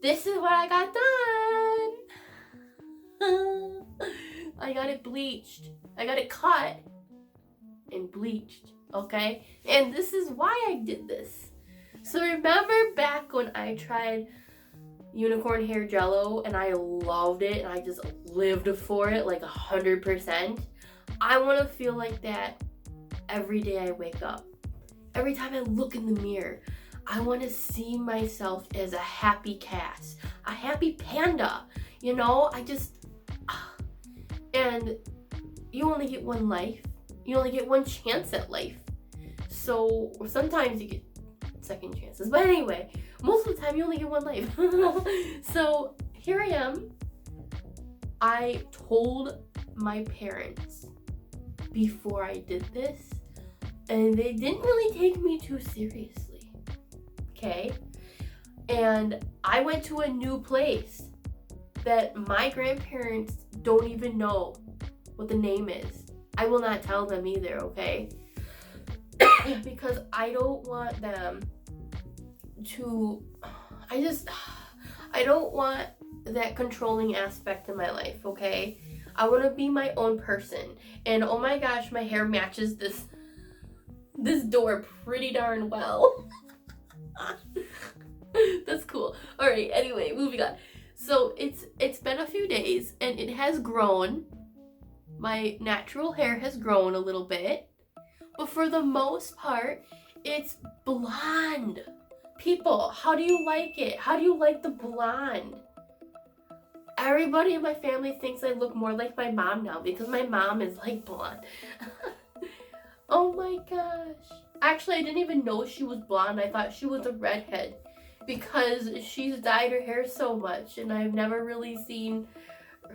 This is what I got done. I got it bleached. I got it cut and bleached, okay? And this is why I did this. So remember back when I tried unicorn hair jello and I loved it and I just lived for it like 100%? I want to feel like that every day I wake up. Every time I look in the mirror, I want to see myself as a happy cat, a happy panda, you know? And you only get one life. You only get one chance at life. So sometimes you get second chances. But anyway, most of the time you only get one life. So here I am. I told my parents before I did this, and they didn't really take me too seriously. Okay? And I went to a new place that my grandparents don't even know what the name is. I will not tell them either, okay? Because I don't want them to, I don't want that controlling aspect in my life, okay? I want to be my own person. And oh my gosh, my hair matches this door pretty darn well. That's cool. Alright, anyway, moving on. So it's been a few days and it has grown. My natural hair has grown a little bit. But for the most part, it's blonde. People, how do you like it? How do you like the blonde? Everybody in my family thinks I look more like my mom now because my mom is like blonde. Oh my gosh. Actually, I didn't even know she was blonde. I thought she was a redhead because she's dyed her hair so much and I've never really seen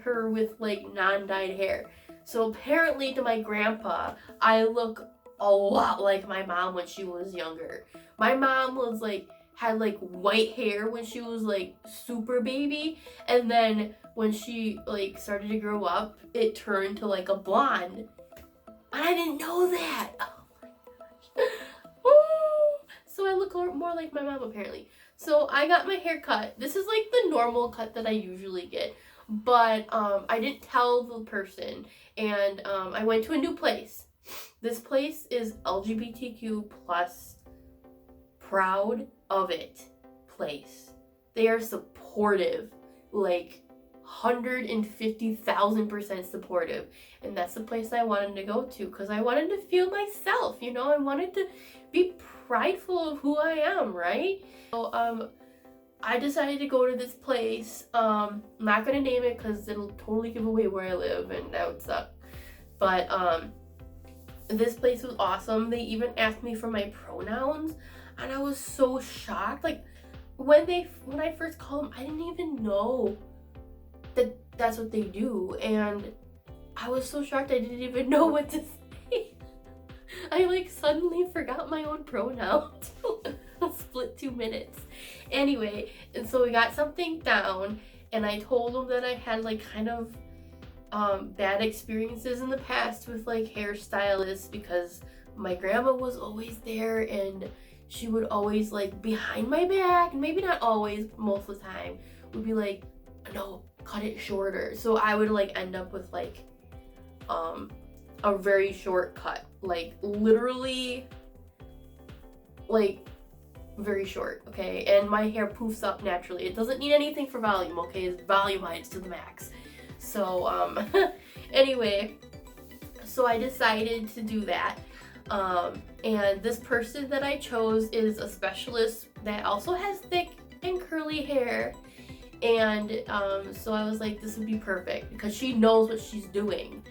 her with like non-dyed hair. So apparently to my grandpa, I look a lot like my mom when she was younger. My mom was like, had like white hair when she was like super baby, and then when she like started to grow up, it turned to like a blonde. I didn't know that. Oh my gosh. Woo! So I look more like my mom apparently. So I got my hair cut. This is like the normal cut that I usually get. But I didn't tell the person, and I went to a new place. This place is LGBTQ plus, proud of it place. They are supportive, like 150,000% supportive, and that's the place I wanted to go to because I wanted to feel myself, you know. I wanted to be prideful of who I am, right? So I decided to go to this place. I'm not gonna name it because it'll totally give away where I live and that would suck. But this place was awesome. They even asked me for my pronouns and I was so shocked. Like when I first called them, I didn't even know that that's what they do, and I was so shocked I didn't even know what to say. I like suddenly forgot my own pronouns. Split 2 minutes. Anyway, and so we got something down and I told them that I had like kind of bad experiences in the past with like hairstylists because my grandma was always there and she would always like behind my back, maybe not always, but most of the time would be like, no, cut it shorter. So I would like end up with like a very short cut, like literally like very short, okay? And my hair poofs up naturally. It doesn't need anything for volume, okay? It's volumized to the max. So anyway, so I decided to do that. And this person that I chose is a specialist that also has thick and curly hair. And so I was like, this would be perfect because she knows what she's doing.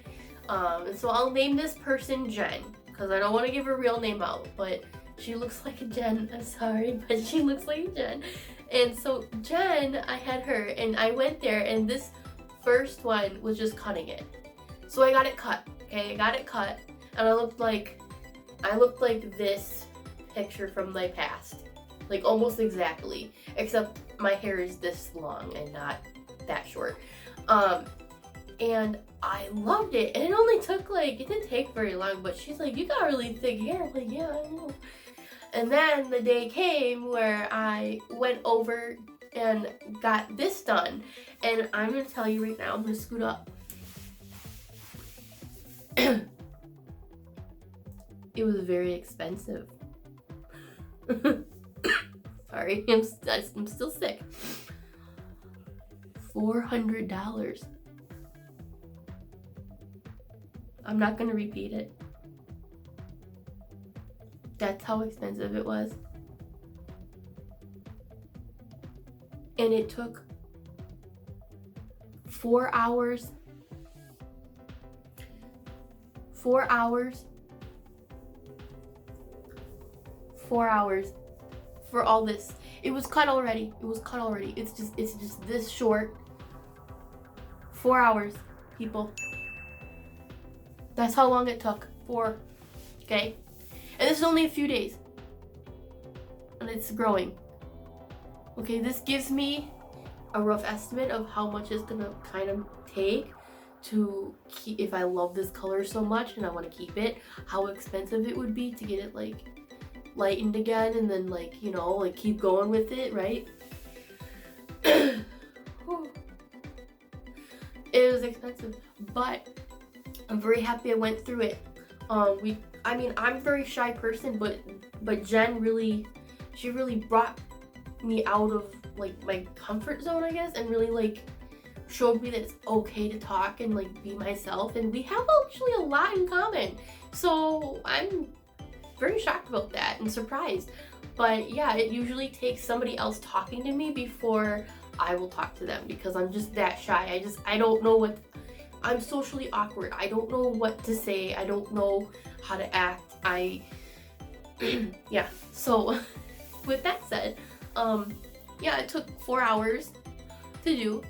And so I'll name this person Jen because I don't want to give her real name out, but She looks like a Jen. I'm sorry, but she looks like a Jen. And so Jen, I had her, and I went there, and this first one was just cutting it. So I got it cut. Okay, I got it cut, and I looked like this picture from my past, like almost exactly, except my hair is this long and not that short. And I loved it, and it only took like, it didn't take very long, but she's like, you got really thick hair. I'm like, yeah, I know. And then the day came where I went over and got this done, and I'm gonna tell you right now, I'm gonna scoot up. It was very expensive. Sorry, I'm still sick. $400. I'm not gonna repeat it. That's how expensive it was. And it took 4 hours. 4 hours. 4 hours for all this. It was cut already. It was cut already. It's just this short. 4 hours, people. That's how long it took. 4. Okay? And this is only a few days. And it's growing. Okay, this gives me a rough estimate of how much it's gonna kind of take to keep, if I love this color so much and I want to keep it, how expensive it would be to get it like lightened again, and then like, you know, like keep going with it, right? It was expensive, but I'm very happy I went through it. I mean, I'm a very shy person, but Jen really, she really brought me out of like my comfort zone, I guess, and really like showed me that it's okay to talk and like be myself, and we have actually a lot in common. So I'm very shocked about that and surprised. But yeah, it usually takes somebody else talking to me before I will talk to them, because I'm just that shy. I don't know what, I'm socially awkward. I don't know what to say. I don't know how to act. Yeah. So with that said, yeah, it took 4 hours to do,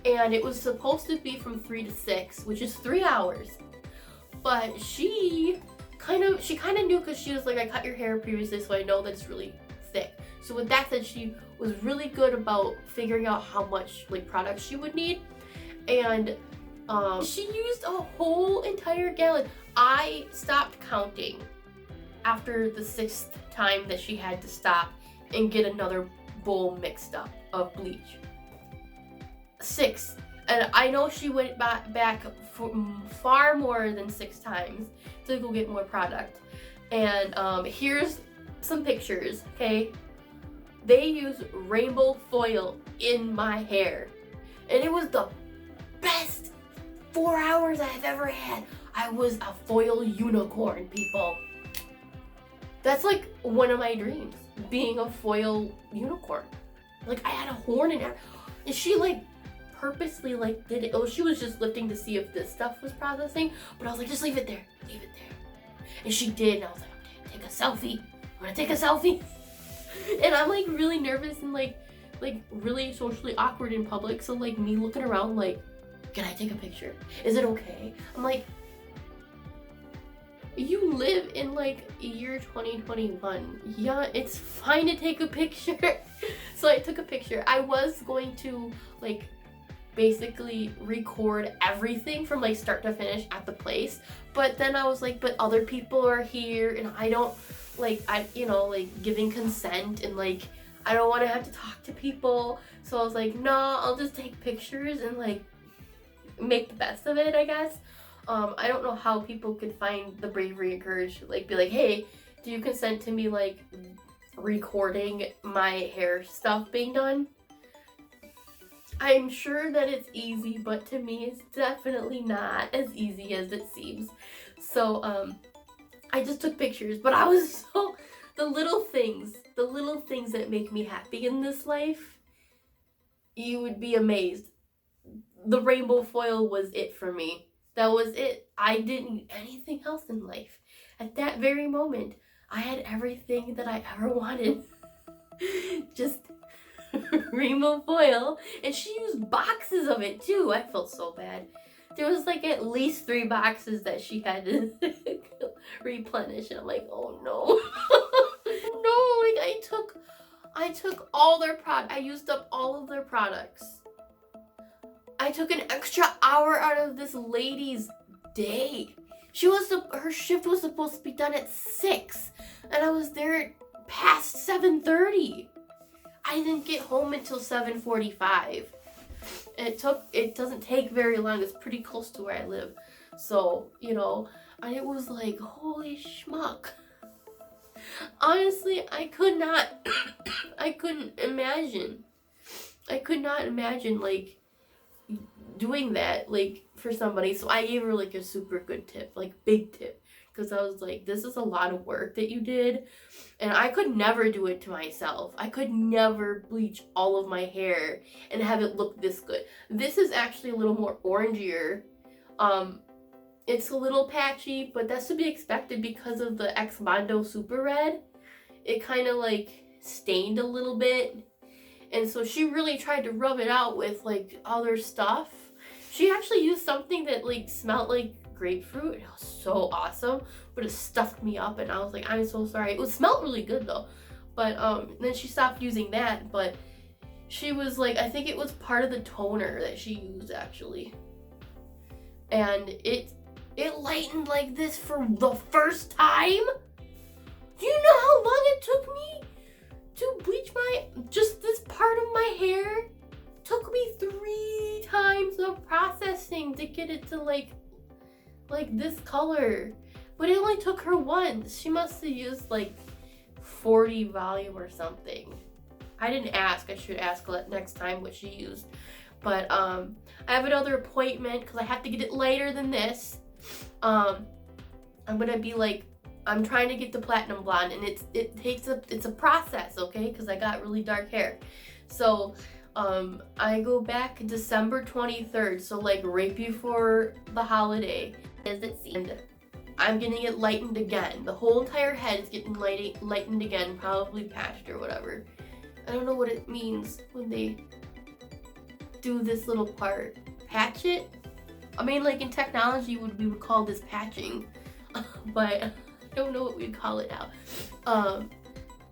and it was supposed to be from 3 to 6, which is 3 hours. But she kind of knew, because she was like, I cut your hair previously, so I know that it's really thick. So with that said, she was really good about figuring out how much like products she would need, and she used a whole entire gallon. I stopped counting after the 6th time that she had to stop and get another bowl mixed up of bleach. 6. And I know she went back for far more than 6 times to go get more product. And here's some pictures, okay? They use rainbow foil in my hair, and it was the best 4 hours I've ever had. I was a foil unicorn, people. That's like one of my dreams, being a foil unicorn. Like, I had a horn in it, and she like purposely like did it. Oh, she was just lifting to see if this stuff was processing, but I was like, just leave it there, leave it there. And she did, and I was like, okay, take a selfie. I'm gonna take a selfie. And I'm like really nervous and like really socially awkward in public. So like me looking around like, can I take a picture? Is it okay? I'm like, you live in like year 2021. Yeah, it's fine to take a picture. So I took a picture. I was going to like basically record everything from like start to finish at the place, but then I was like, but other people are here, and I don't like, like giving consent, and like I don't want to have to talk to people. So I was like, no, I'll just take pictures and like make the best of it, I guess. I don't know how people could find the bravery and courage to like be like, hey, do you consent to me like recording my hair stuff being done? I'm sure that it's easy, but to me it's definitely not as easy as it seems. So I just took pictures, but I was so, the little things that make me happy in this life, you would be amazed. The rainbow foil was it for me. That was it. I didn't need anything else in life. At that very moment, I had everything that I ever wanted. Just rainbow foil, and she used boxes of it too. I felt so bad. There was like at least 3 boxes that she had to replenish, and I'm like, oh no. No, like I took all their I used up all of their products. I took an extra hour out of this lady's day. Her shift was supposed to be done at 6, and I was there past 7:30. I didn't get home until 7:45. It doesn't take very long. It's pretty close to where I live. So, you know, and it was like, holy schmuck. Honestly, I could not imagine. I could not imagine like doing that like for somebody. So I gave her like a super good tip, like big tip, because I was like, this is a lot of work that you did, and I could never do it to myself. I could never bleach all of my hair and have it look this good. This is actually a little more orangier. It's a little patchy, but that's to be expected because of the Ex Mondo Super Red. It kind of like stained a little bit, and so she really tried to rub it out with like other stuff. She actually used something that like smelled like grapefruit. It was so awesome, but it stuffed me up, and I was like, I'm so sorry. It smelled really good though, but then she stopped using that. But she was like, I think it was part of the toner that she used actually, and it lightened like this for the first time. Do you know how long it took me to bleach just this part of my hair? It took me 3 times of processing to get it to like this color. But it only took her once. She must have used like 40 volume or something. I didn't ask. I should ask next time what she used. But I have another appointment because I have to get it later than this. I'm gonna be like, I'm trying to get the platinum blonde, and it's a process, okay? Because I got really dark hair. So I go back December 23rd, so like right before the holiday. As it seemed, I'm getting it lightened again. The whole entire head is getting lightened again, probably patched or whatever. I don't know what it means when they do this little part. Patch it? I mean, like in technology, we would call this patching, but I don't know what we'd call it now.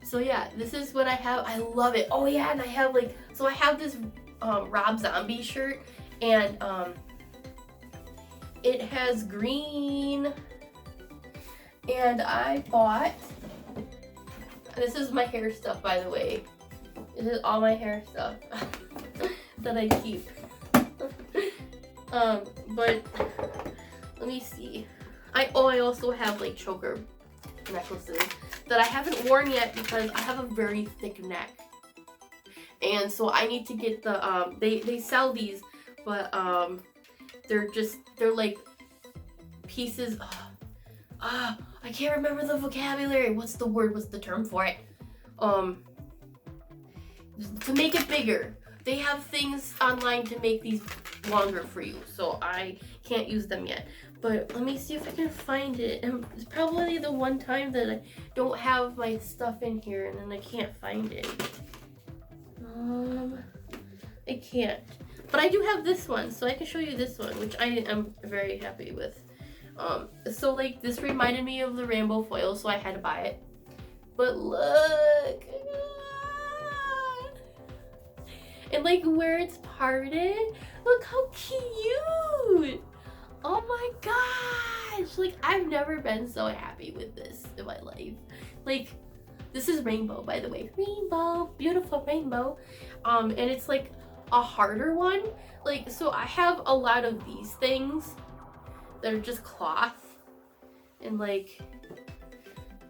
So yeah, this is what I have. I love it. Oh yeah, and I have like, so I have this Rob Zombie shirt, and it has green, and I bought, this is my hair stuff, by the way. This is all my hair stuff that I keep. But let me see. I also have like choker necklaces that I haven't worn yet because I have a very thick neck, and so I need to get the they sell these, but they're like pieces. I can't remember the vocabulary. What's the word? What's the term for it? To make it bigger. They have things online to make these longer for you, so I can't use them yet. But let me see if I can find it. It's probably the one time that I don't have my stuff in here and then I can't find it. I can't. But I do have this one, so I can show you this one, which I am very happy with. So like this reminded me of the rainbow foil, so I had to buy it. But look. And like where it's parted, look how cute. Oh my gosh, like I've never been so happy with this in my life. Like this is rainbow, by the way. Rainbow, beautiful rainbow. And it's like a harder one. Like, so I have a lot of these things that are just cloth, and like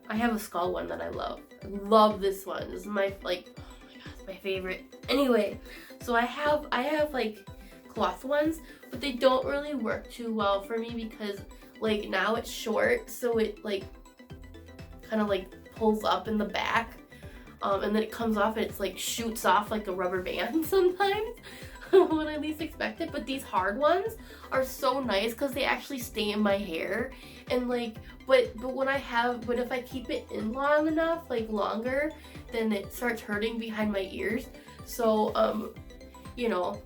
I have a skull one that I love. I love this one. This is my like, my favorite. Anyway, so I have like cloth ones, but they don't really work too well for me because like now it's short, so it like kind of like pulls up in the back, and then it comes off and it's like shoots off like a rubber band sometimes. when I least expect it. But these hard ones are so nice because they actually stay in my hair. And like, but if I keep it in long enough, like longer, then it starts hurting behind my ears. So you know,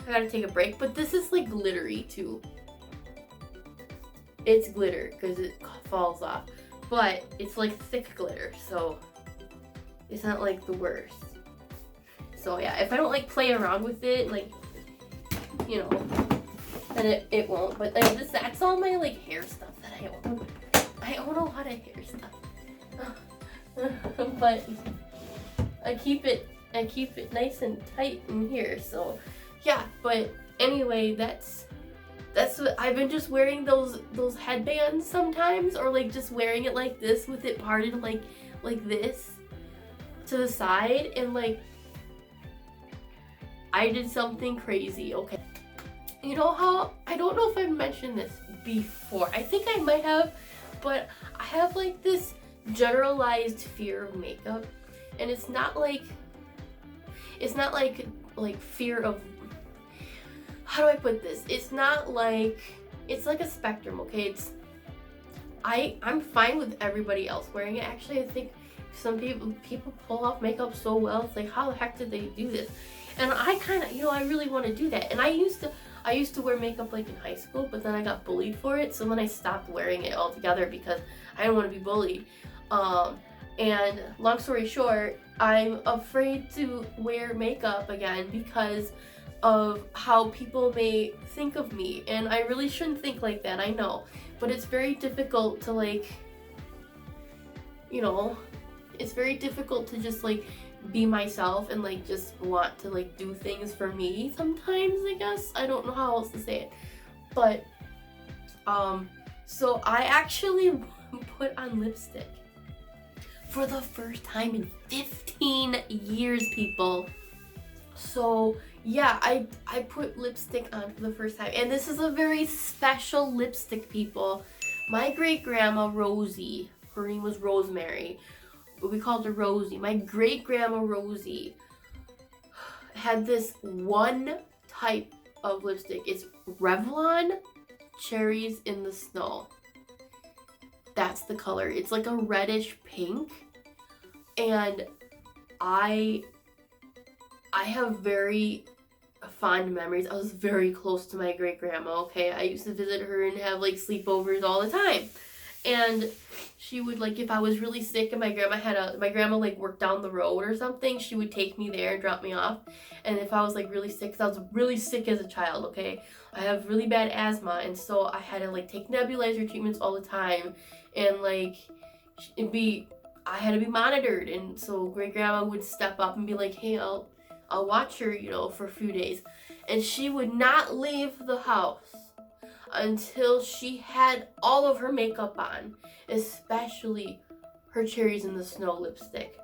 I gotta take a break. But this is like glittery too. It's glitter because it falls off, but it's like thick glitter, so it's not like the worst. So yeah, if I don't like play around with it, like, you know, then it won't. But like that's all my like hair stuff that I own. I own a lot of hair stuff. But I keep it nice and tight in here. So yeah, but anyway, that's what I've been just wearing, those headbands sometimes, or like just wearing it like this with it parted like this to the side. And like I did something crazy, okay? You know how, I don't know if I've mentioned this before. I think I might have, but I have like this generalized fear of makeup. And it's not like fear of, how do I put this? It's like a spectrum, okay? I'm fine with everybody else wearing it. Actually, I think some people pull off makeup so well. It's like, how the heck did they do this? And I kind of, I really want to do that. And I used to wear makeup like in high school, but then I got bullied for it. So then I stopped wearing it altogether because I didn't want to be bullied. And long story short, I'm afraid to wear makeup again because of how people may think of me. And I really shouldn't think like that, I know. But it's very difficult to like, it's very difficult to just like be myself and like just want to like do things for me sometimes, I guess. I don't know how else to say it. But so I actually put on lipstick for the first time in 15 years, people. So yeah, I put lipstick on for the first time, and this is a very special lipstick, people. My great grandma Rosie, her name was Rosemary, but we called her Rosie. My great grandma Rosie had this one type of lipstick. It's Revlon Cherries in the Snow. That's the color. It's like a reddish pink, and I have very fond memories. I was very close to my great grandma, okay? I used to visit her and have like sleepovers all the time. And she would, like, if I was really sick and my grandma like worked down the road or something, she would take me there and drop me off. And if I was like really sick, 'cause I was really sick as a child, okay? I have really bad asthma, and so I had to like take nebulizer treatments all the time, and like I had to be monitored. And so great grandma would step up and be like, hey, I'll watch her, for a few days. And she would not leave the house until she had all of her makeup on, especially her Cherries in the Snow lipstick.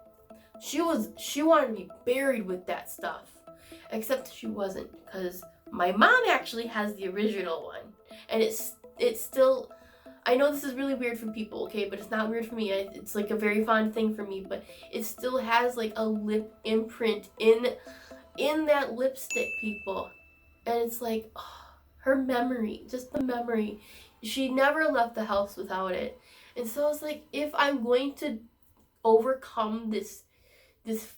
She wanted to be buried with that stuff, except she wasn't, because my mom actually has the original one, and it's still, I know this is really weird for people, okay, but it's not weird for me. It's like a very fond thing for me, but it still has like a lip imprint in that lipstick, people. And it's like, oh, her memory, just the memory. She never left the house without it. And so I was like, if I'm going to overcome this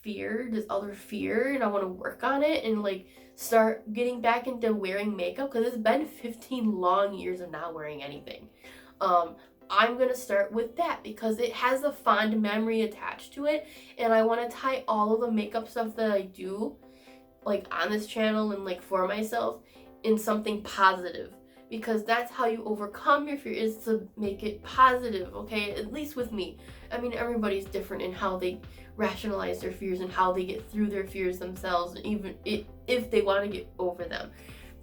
fear, this other fear, and I want to work on it and like start getting back into wearing makeup, because it's been 15 long years of not wearing anything. I'm gonna start with that because it has a fond memory attached to it, and I want to tie all of the makeup stuff that I do like on this channel and like for myself in something positive, because that's how you overcome your fear, is to make it positive, okay? At least with me. I mean, everybody's different in how they rationalize their fears and how they get through their fears themselves, even if they want to get over them.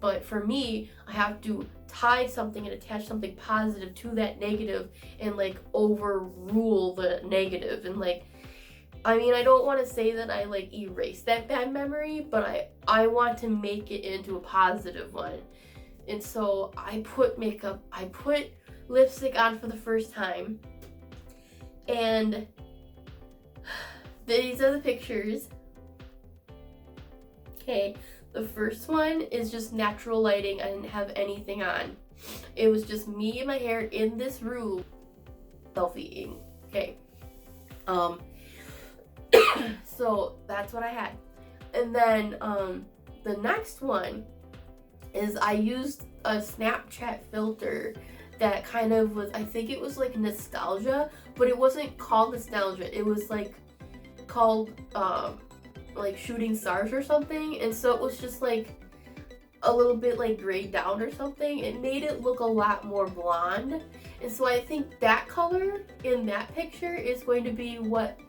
But for me, I have to tie something and attach something positive to that negative and like overrule the negative. And like, I mean, I don't want to say that I like erase that bad memory, but I want to make it into a positive one. And so I put lipstick on for the first time, and these are the pictures. Okay, The first one is just natural lighting. I didn't have anything on. It was just me and my hair in this room selfieing. Okay. So that's what I had. And then the next one is I used a Snapchat filter that kind of was, I think it was like nostalgia, but it wasn't called nostalgia. It was like called like shooting stars or something. And so it was just like a little bit like grayed down or something. It made it look a lot more blonde. And so I think that color in that picture is going to be what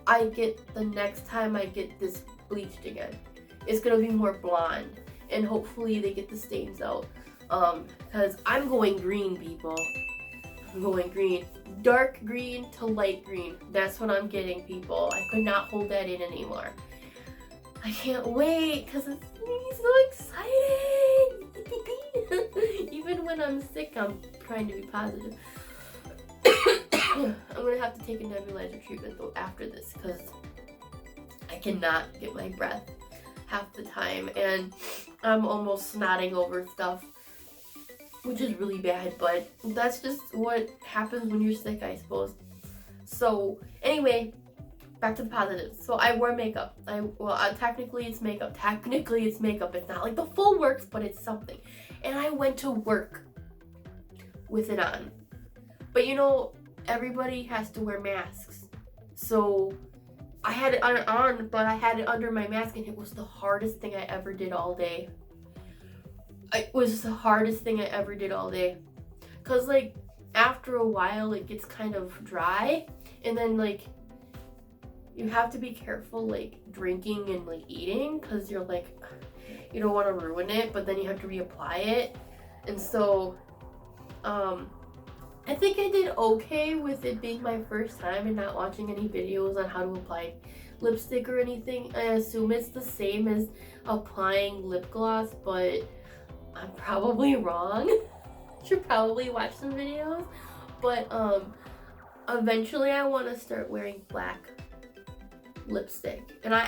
I get the next time I get this bleached again. It's gonna be more blonde, and hopefully they get the stains out. Because I'm going green, people. I'm going green. Dark green to light green. That's what I'm getting, people. I could not hold that in anymore. I can't wait, because it's so exciting. Even when I'm sick, I'm trying to be positive. I'm gonna have to take a nebulizer treatment though after this, because I cannot get my breath half the time, and I'm almost snotting over stuff, which is really bad, but that's just what happens when you're sick, I suppose. So anyway, back to the positives. So I wore makeup. Technically it's makeup. Technically it's makeup. It's not like the full works, but it's something. And I went to work with it on. But you know, everybody has to wear masks. So I had it on, but I had it under my mask, and it was the hardest thing I ever did all day. It was the hardest thing I ever did all day. Cause like after a while it gets kind of dry, and then like you have to be careful like drinking and like eating, cause you're like, you don't want to ruin it, but then you have to reapply it. And so I think I did okay with it being my first time and not watching any videos on how to apply lipstick or anything. I assume it's the same as applying lip gloss, but I'm probably wrong. Should probably watch some videos. But eventually I want to start wearing black lipstick. And I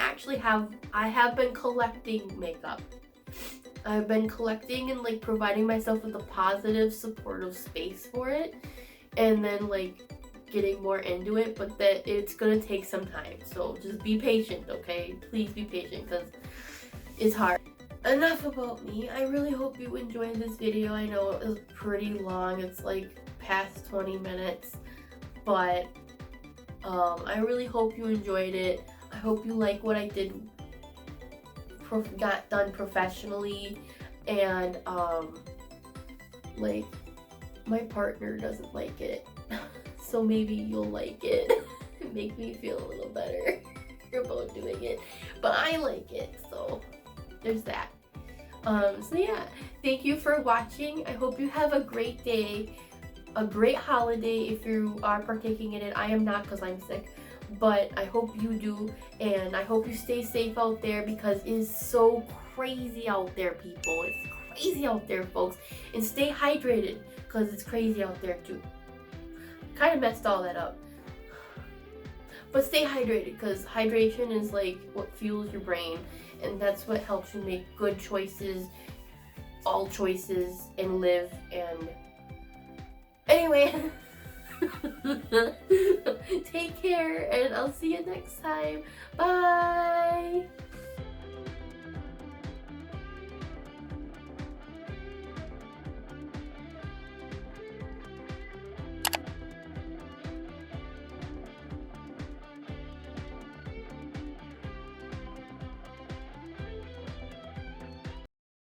have been collecting makeup. I've been collecting and like providing myself with a positive, supportive space for it, and then like getting more into it, but that it's gonna take some time. So just be patient, okay? Please be patient, because it's hard. Enough about me. I really hope you enjoyed this video. I know it was pretty long. It's like past 20 minutes, but I really hope you enjoyed it. I hope you like what I did, got done professionally, and like my partner doesn't like it, so maybe you'll like it. Make me feel a little better about doing it, but I like it, so there's that. So yeah, thank you for watching. I hope you have a great day, a great holiday if you are partaking in it. I am not, because I'm sick, but I hope you do, and I hope you stay safe out there, because it is so crazy out there, people. It's crazy out there, folks. And stay hydrated, because it's crazy out there too. Kind of messed all that up. But stay hydrated, because hydration is like what fuels your brain, and that's what helps you make good choices, all choices, and live. And anyway, take care, and I'll see you next time. Bye.